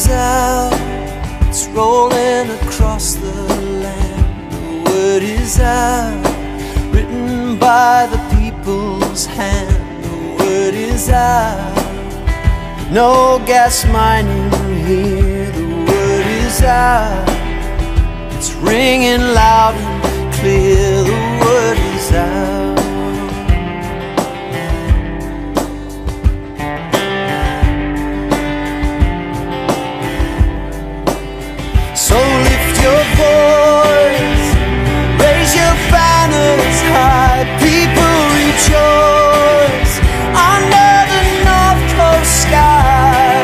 is out, it's rolling across the land. The word is out, written by the people's hand. The word is out, no gas mining here. The word is out, it's ringing loud and clear. The word is out. So lift your voice, raise your banners high, people rejoice under the North Coast sky.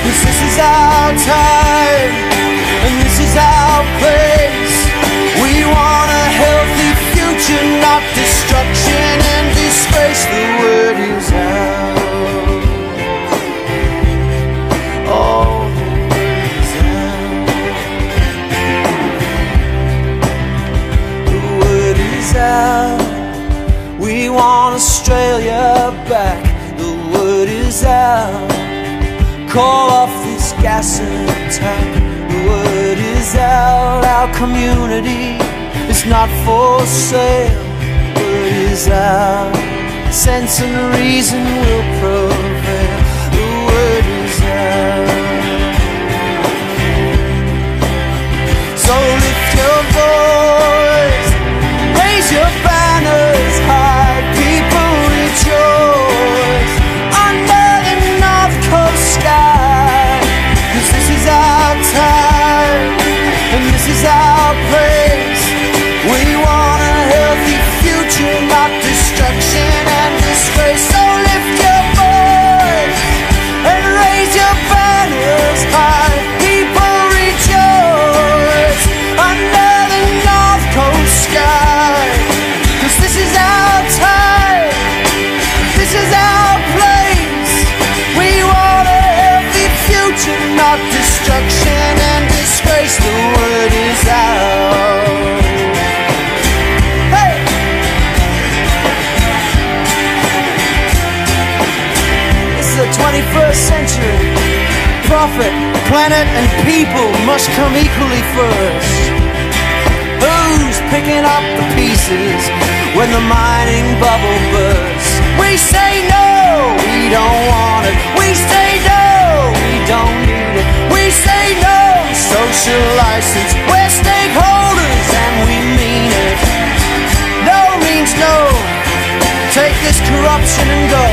'Cause this is our time, and this is our place. We want a healthy future, not destruction and disgrace. The word is out. Oh, out. We want Australia back. The word is out. Call off this gas attack. The word is out. Our community is not for sale. The word is out. Sense and reason will prevail. The word is out. So lift your voice, raise your banners high, people rejoice under the North Coast sky. 'Cause this is our time, and this is our place. We want a healthy future, not destruction and disgrace. So lift your voice and raise your banners high, people rejoice under the North Coast sky. This is our time, this is our place. We want a healthy future, not destruction and disgrace. The word is out. Hey! This is the 21st century. Profit, planet, and people must come equally first. Who's picking up the pieces when the mining bubble bursts? We say no, we don't want it. We say no, we don't need it. We say no, social license. We're stakeholders and we mean it. No means no. Take this corruption and go.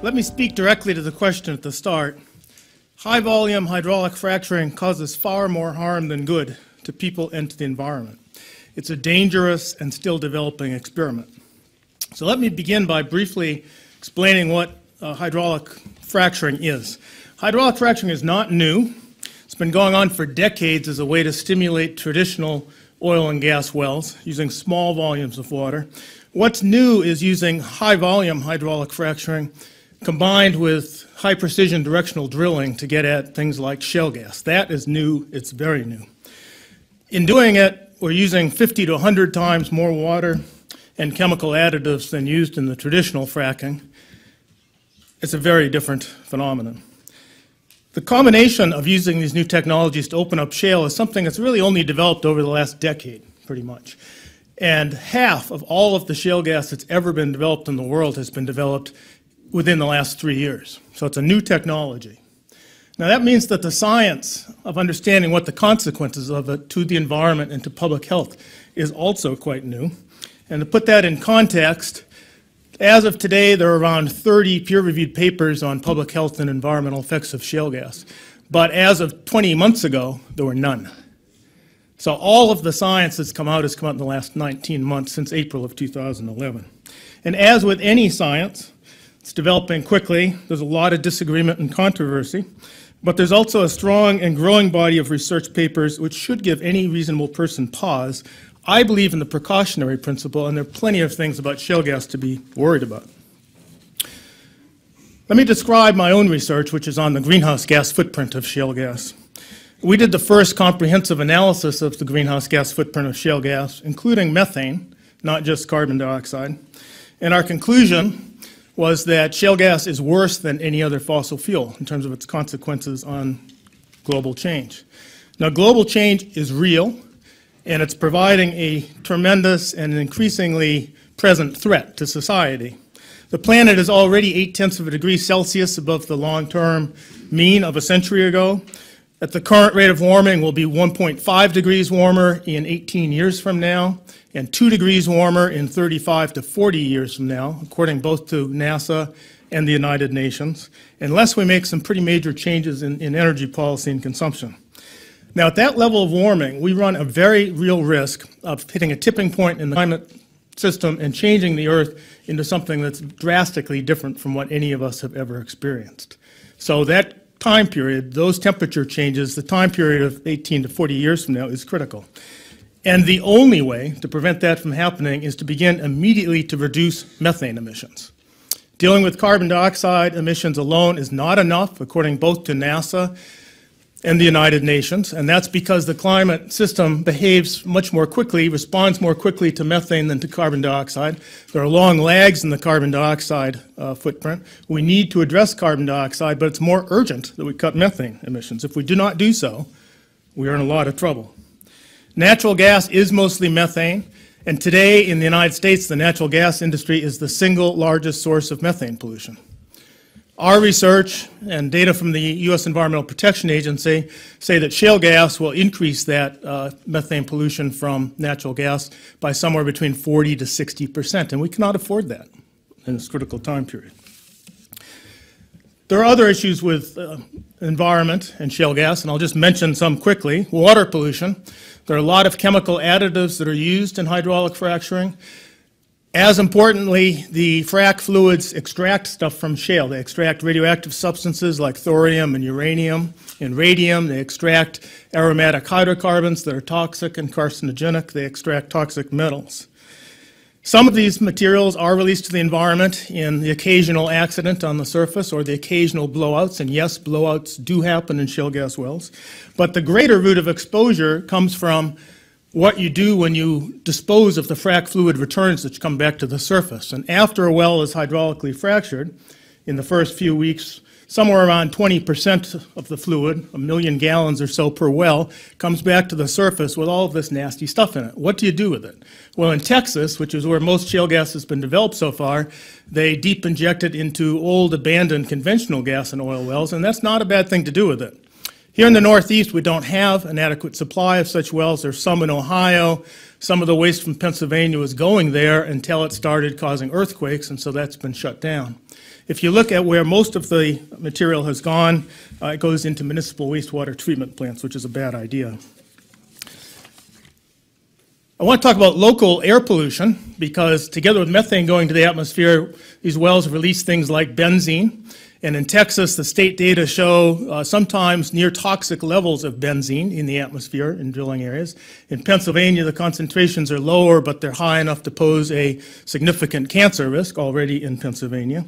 Let me speak directly to the question at the start. High-volume hydraulic fracturing causes far more harm than good to people and to the environment. It's a dangerous and still developing experiment. So let me begin by briefly explaining what hydraulic fracturing is. Hydraulic fracturing is not new. It's been going on for decades as a way to stimulate traditional oil and gas wells using small volumes of water. What's new is using high-volume hydraulic fracturing combined with high-precision directional drilling to get at things like shale gas. That is new. It's very new. In doing it, we're using 50 to 100 times more water and chemical additives than used in the traditional fracking. It's a very different phenomenon. The combination of using these new technologies to open up shale is something that's really only developed over the last decade, pretty much. And half of all of the shale gas that's ever been developed in the world has been developed within the last 3 years. So it's a new technology. Now that means that the science of understanding what the consequences of it to the environment and to public health is also quite new. And to put that in context, as of today, there are around 30 peer-reviewed papers on public health and environmental effects of shale gas. But as of 20 months ago, there were none. So all of the science that's come out has come out in the last 19 months, since April of 2011. And as with any science, it's developing quickly. There's a lot of disagreement and controversy. But there's also a strong and growing body of research papers which should give any reasonable person pause. I believe in the precautionary principle, and there are plenty of things about shale gas to be worried about. Let me describe my own research, which is on the greenhouse gas footprint of shale gas. We did the first comprehensive analysis of the greenhouse gas footprint of shale gas, including methane, not just carbon dioxide. And our conclusion was that shale gas is worse than any other fossil fuel in terms of its consequences on global change. Now, global change is real, and it's providing a tremendous and increasingly present threat to society. The planet is already 0.8 of a degree Celsius above the long-term mean of a century ago. At the current rate of warming, we'll be 1.5 degrees warmer in 18 years from now, and 2 degrees warmer in 35 to 40 years from now, according both to NASA and the United Nations, unless we make some pretty major changes in energy policy and consumption. Now, at that level of warming, we run a very real risk of hitting a tipping point in the climate system and changing the Earth into something that's drastically different from what any of us have ever experienced. So that time period, those temperature changes, the time period of 18 to 40 years from now is critical. And the only way to prevent that from happening is to begin immediately to reduce methane emissions. Dealing with carbon dioxide emissions alone is not enough, according both to NASA and the United Nations, and that's because the climate system behaves much more quickly, responds more quickly to methane than to carbon dioxide. There are long lags in the carbon dioxide footprint. We need to address carbon dioxide, but it's more urgent that we cut methane emissions. If we do not do so, we are in a lot of trouble. Natural gas is mostly methane, and today in the United States, the natural gas industry is the single largest source of methane pollution. Our research and data from the U.S. Environmental Protection Agency say that shale gas will increase that methane pollution from natural gas by somewhere between 40 to 60%, and we cannot afford that in this critical time period. There are other issues with environment and shale gas, and I'll just mention some quickly. Water pollution. There are a lot of chemical additives that are used in hydraulic fracturing. As importantly, the frac fluids extract stuff from shale. They extract radioactive substances like thorium and uranium and radium. They extract aromatic hydrocarbons that are toxic and carcinogenic. They extract toxic metals. Some of these materials are released to the environment in the occasional accident on the surface or the occasional blowouts, and yes, blowouts do happen in shale gas wells. But the greater route of exposure comes from what you do when you dispose of the frac fluid returns that come back to the surface. And after a well is hydraulically fractured, in the first few weeks, somewhere around 20% of the fluid, 1 million gallons or so per well, comes back to the surface with all of this nasty stuff in it. What do you do with it? Well, in Texas, which is where most shale gas has been developed so far, they deep inject it into old abandoned conventional gas and oil wells, and that's not a bad thing to do with it. Here in the Northeast, we don't have an adequate supply of such wells. There's some in Ohio. Some of the waste from Pennsylvania was going there until it started causing earthquakes, and so that's been shut down. If you look at where most of the material has gone, it goes into municipal wastewater treatment plants, which is a bad idea. I want to talk about local air pollution because together with methane going to the atmosphere, these wells release things like benzene. And in Texas, the state data show sometimes near toxic levels of benzene in the atmosphere in drilling areas. In Pennsylvania, the concentrations are lower, but they're high enough to pose a significant cancer risk already in Pennsylvania.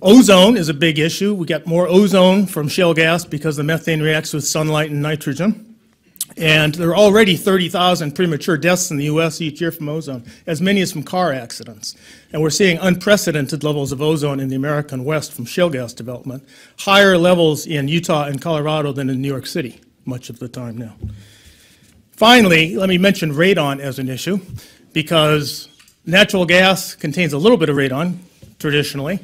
Ozone is a big issue. We get more ozone from shale gas because the methane reacts with sunlight and nitrogen. And there are already 30,000 premature deaths in the U.S. each year from ozone, as many as from car accidents. And we're seeing unprecedented levels of ozone in the American West from shale gas development, higher levels in Utah and Colorado than in New York City much of the time now. Finally, let me mention radon as an issue, because natural gas contains a little bit of radon, traditionally.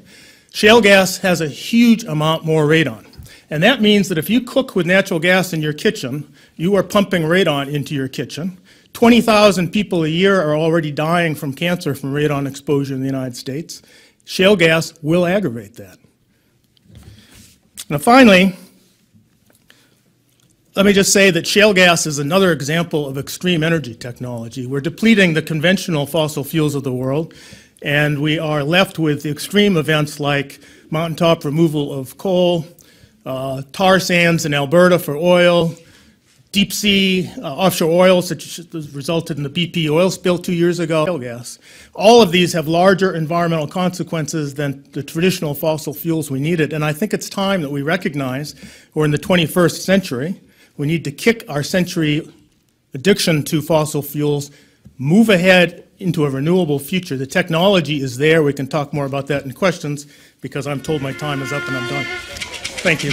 Shale gas has a huge amount more radon. And that means that if you cook with natural gas in your kitchen, you are pumping radon into your kitchen. 20,000 people a year are already dying from cancer from radon exposure in the United States. Shale gas will aggravate that. Now finally, let me just say that shale gas is another example of extreme energy technology. We're depleting the conventional fossil fuels of the world, and we are left with extreme events like mountaintop removal of coal, tar sands in Alberta for oil, deep sea offshore oil, such as resulted in the BP oil spill 2 years ago, shale gas. All of these have larger environmental consequences than the traditional fossil fuels we needed. And I think it's time that we recognize we're in the 21st century. We need to kick our century addiction to fossil fuels, move ahead into a renewable future. The technology is there. We can talk more about that in questions because I'm told my time is up and I'm done. Thank you.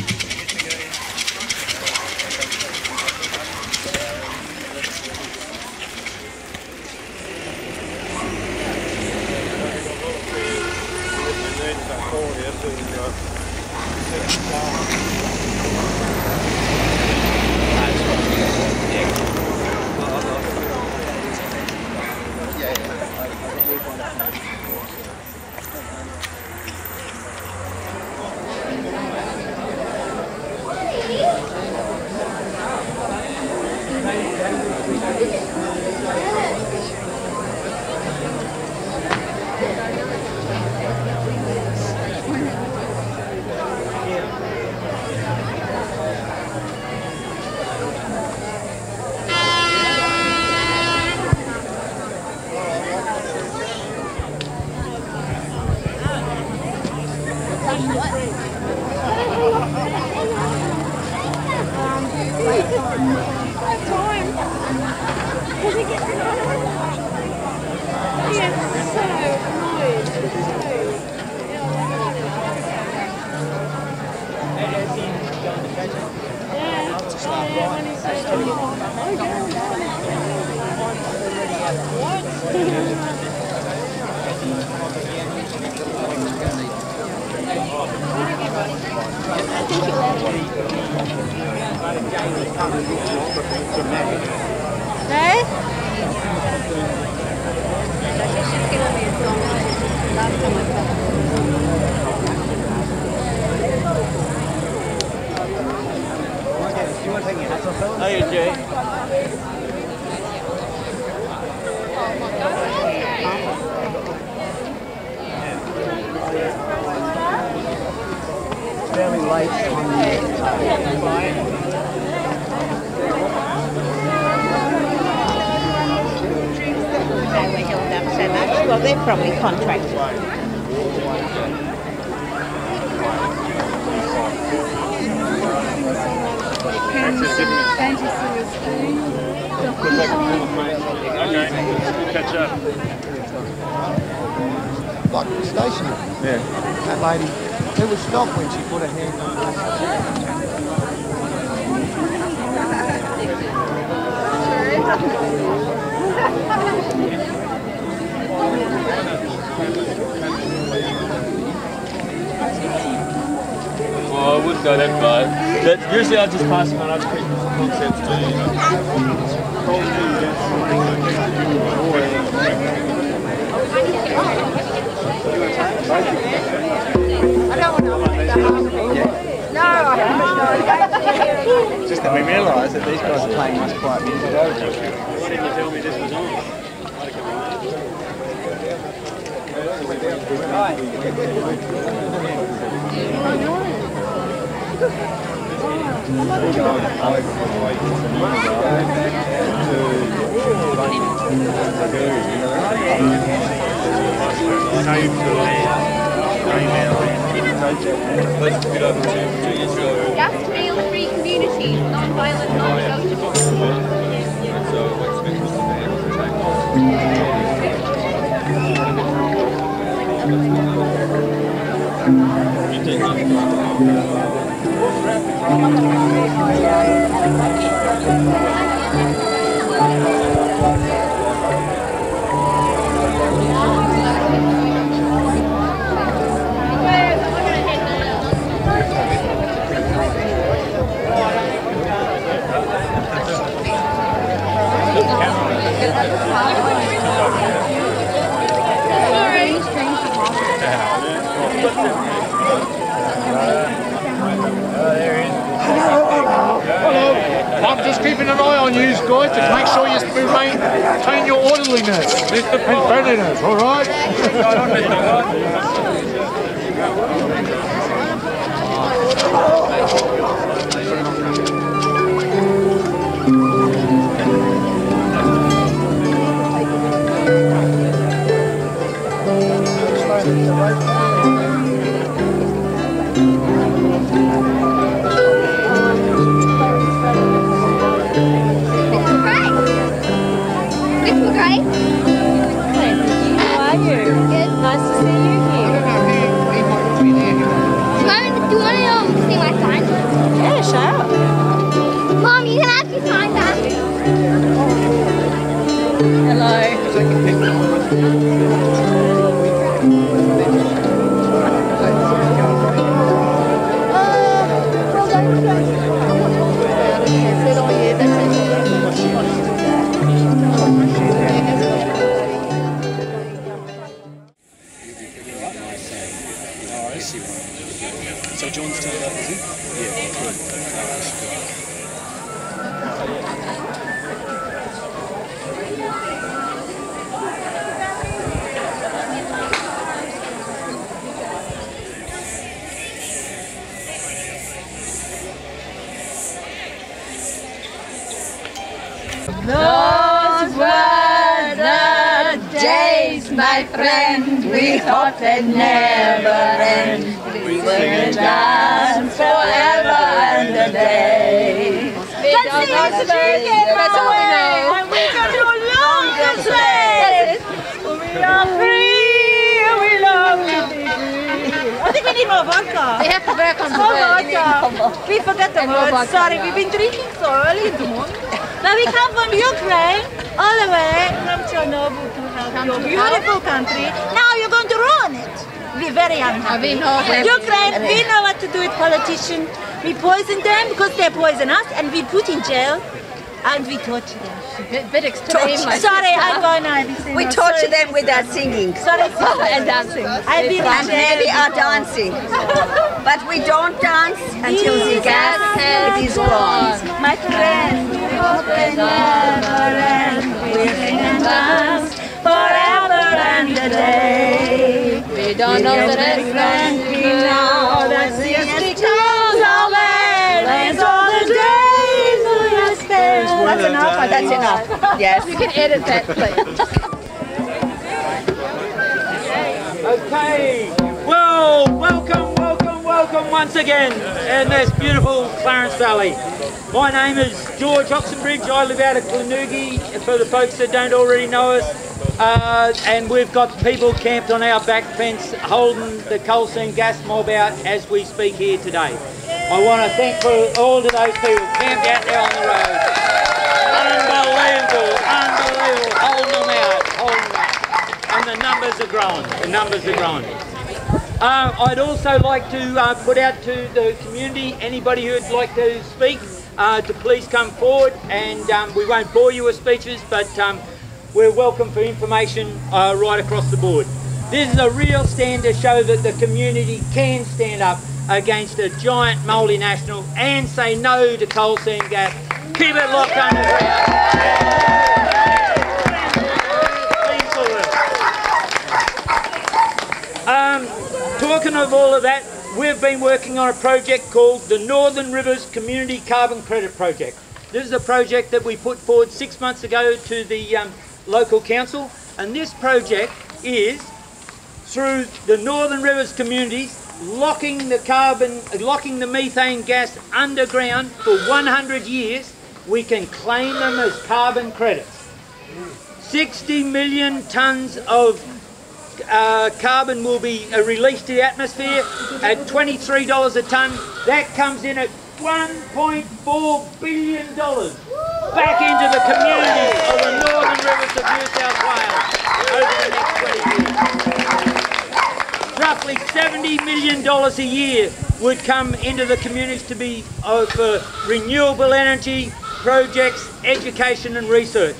Well, they're probably contracted. Catch up. Like the station. Yeah. That lady, it was stopped when she put her hand on Well, I wouldn't go that far. But usually I just pass them on other people's concepts too, you know. I don't want to make the No, I haven't. Just that we realise that these guys are playing much quiet music over there. Didn't you tell me this was on? Just meal-free communities, non-violent, non-negotiable. So what's been I'm just keeping an eye on you guys to make sure you maintain your orderliness and friendliness, all right? So John's turned up, is he? Yeah, good. Those were the days, my friend, we thought they'd never end. We will dance forever and a day. Let's sing it together, that's all we know. And we're going to long this way. We are free, we love to be free. I think we need more vodka. We have to work on the More word. vodka. We forgot the words. Sorry, we've been drinking so early in the morning. Now we come from Ukraine, all the way from Chernobyl to help your beautiful country. Now you're going to ruin it. We're very unhappy. Ukraine, we know what to do with politicians. We poison them because they poison us, and we put in jail, and we torture them. Bit extreme. Sorry, I'm going on. We torture them without singing. Sorry, And dancing. I've been in And maybe jail. are dancing. But we don't dance until the gas it is gone. My friend, we hope they never end. We sing and dance forever and a day. We don't know the rest. Now that the close our way, lays all the days we have spent. That's enough. That's enough. Yes. You can edit that, please. Okay, well, welcome once again in this beautiful Clarence Valley. My name is George Oxenbridge. I live out of Glenugie, for the folks that don't already know us. And we've got people camped on our back fence holding the coal seam gas mob out as we speak here today. I want to thank for all of those people camped out there on the road. Unbelievable, holding them out. And the numbers are growing, I'd also like to put out to the community, anybody who'd like to speak, to please come forward, and we won't bore you with speeches, but we're welcome for information right across the board. This is a real stand to show that the community can stand up against a giant multinational and say no to coal seam gas. Keep it locked underground. Talking of all of that, we've been working on a project called the Northern Rivers Community Carbon Credit Project. This is a project that we put forward 6 months ago to the local council, and this project is through the Northern Rivers communities locking the methane gas underground for 100 years. We can claim them as carbon credits. 60 million tonnes of carbon will be released to the atmosphere at $23 a tonne. That comes in at $1.4 billion back into the community of the Northern Rivers of New South Wales over the next 20 years. Roughly $70 million a year would come into the communities to be for renewable energy projects, education and research.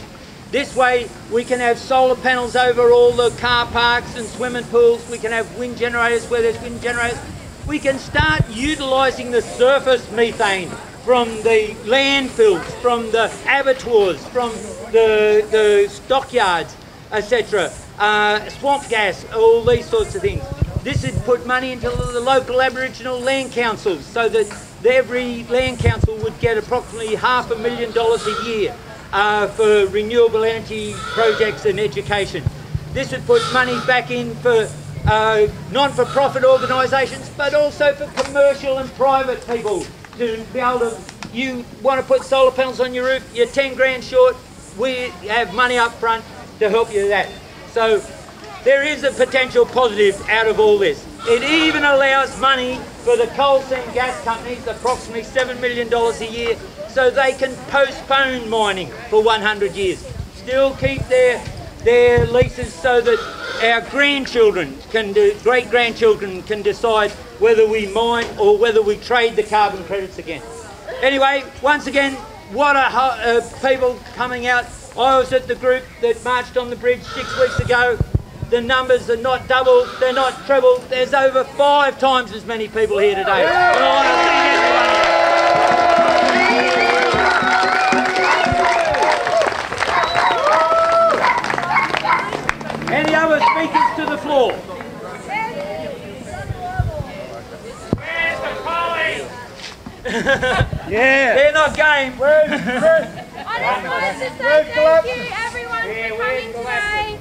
This way we can have solar panels over all the car parks and swimming pools. We can have wind generators where there's wind generators. We can start utilising the surface methane from the landfills, from the abattoirs, from the stockyards, etc. Swamp gas, all these sorts of things. This would put money into the local Aboriginal land councils so that every land council would get approximately $500,000 a year. For renewable energy projects and education. This would put money back in for non-for-profit organisations, but also for commercial and private people to be able to, you want to put solar panels on your roof, you're 10 grand short, we have money up front to help you with that. So there is a potential positive out of all this. It even allows money for the coal seam gas companies, approximately $7 million a year, so they can postpone mining for 100 years. Still keep their leases so that our grandchildren great-grandchildren can decide whether we mine or whether we trade the carbon credits again. Anyway, once again, what a people coming out. I was at the group that marched on the bridge 6 weeks ago. The numbers are not double, they're not treble. There's over 5 times as many people here today. And I want to thank everyone. Any other speakers to the floor? Where's the collies? Yeah. They're not game. I just wanted to say thank you everyone for coming today.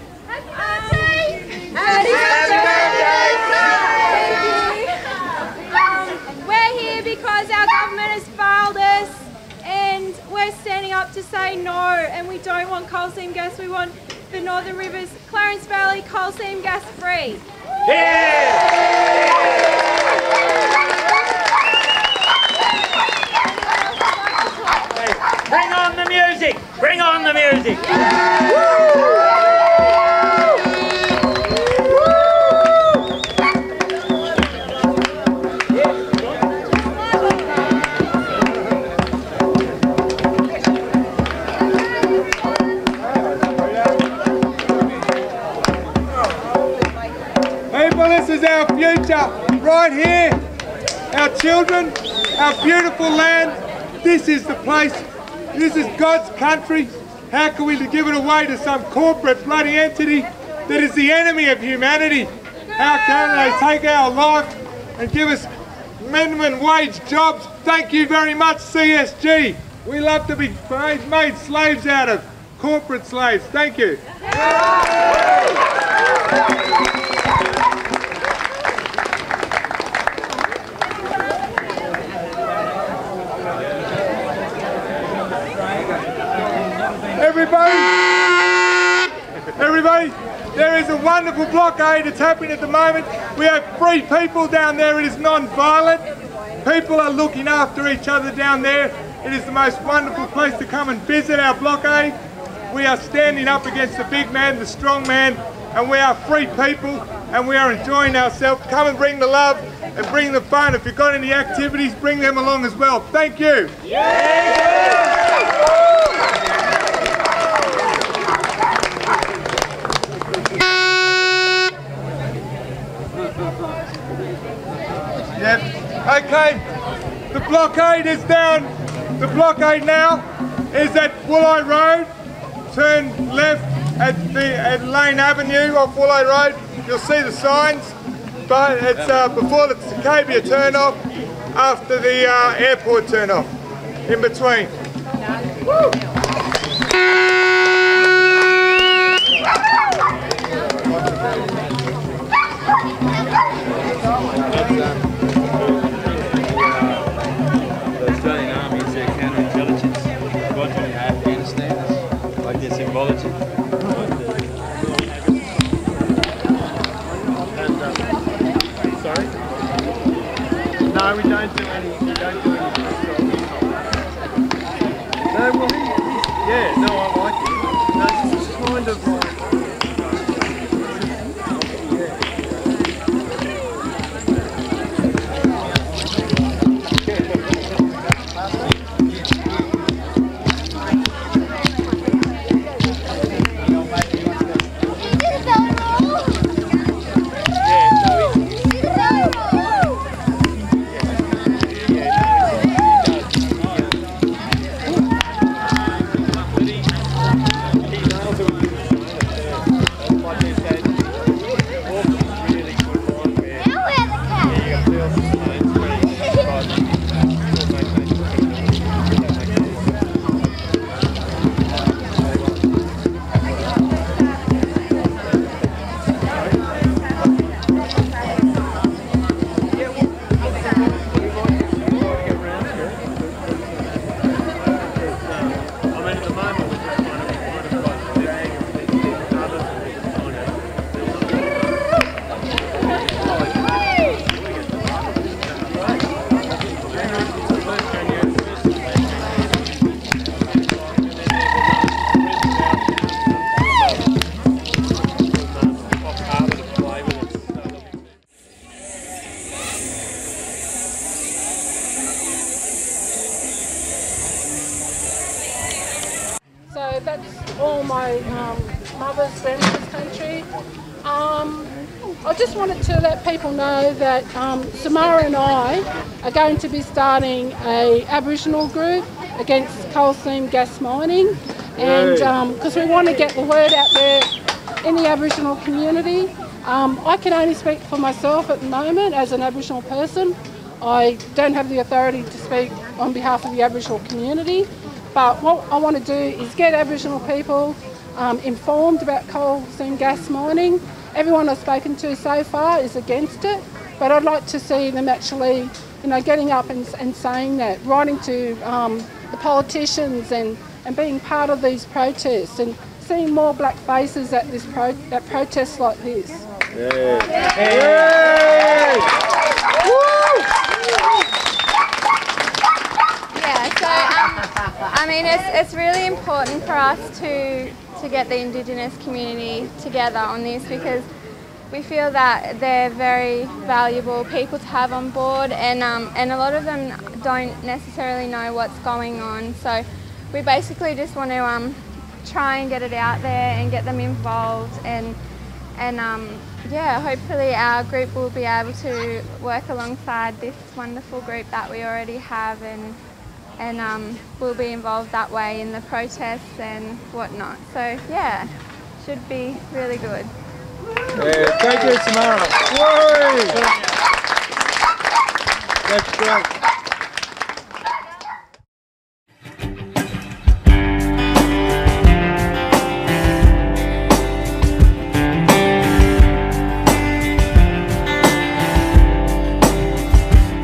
We're here because our government has failed us and we're standing up to say no, and we don't want coal seam gas. We want the Northern Rivers, Clarence Valley coal seam gas free. Bring on the music! Bring on the music! People, this is our future, right here. Our children, our beautiful land. This is the place. This is God's country. How can we give it away to some corporate bloody entity that is the enemy of humanity? How can they take our life and give us minimum wage jobs? Thank you very much, CSG. We love to be made slaves out of, corporate slaves. Thank you. Everybody, there is a wonderful blockade that's happening at the moment. We have free people down there. It is non-violent. People are looking after each other down there. It is the most wonderful place to come and visit our blockade. We are standing up against the big man, the strong man, and we are free people and we are enjoying ourselves. Come and bring the love and bring the fun. If you've got any activities, bring them along as well. Thank you. Okay, the blockade is down. The blockade now is at Wooleye Road. Turn left at Lane Avenue off Wooleye Road. You'll see the signs, but it's before the Cicabia turn off, after the airport turn off, in between. Woo! Symbology. Sorry? No, we don't do any. We don't do any. No, well, yeah, no, I like it. No, it's kind of like. I just wanted to let people know that Samara and I are going to be starting a Aboriginal group against coal seam gas mining, and because we want to get the word out there in the Aboriginal community. I can only speak for myself at the moment as an Aboriginal person. I don't have the authority to speak on behalf of the Aboriginal community, but what I want to do is get Aboriginal people informed about coal seam gas mining. Everyone I've spoken to so far is against it, but I'd like to see them actually, you know, getting up and saying that, writing to the politicians and being part of these protests and seeing more black faces at this at protests like this. I mean, it's really important for us to get the Indigenous community together on this, because we feel that they're very valuable people to have on board, and a lot of them don't necessarily know what's going on. So we basically just want to try and get it out there and get them involved, and yeah, hopefully our group will be able to work alongside this wonderful group that we already have, and we'll be involved that way in the protests and whatnot. So yeah, should be really good. Thank you, Samara. That's great.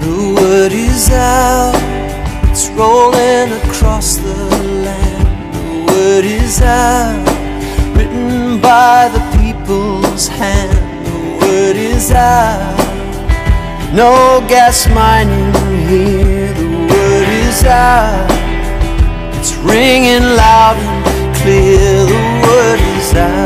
The word is out, it's rolling across the land. The word is out, written by the people's hand. The word is out, no gas mining here. The word is out, it's ringing loud and clear. The word is out.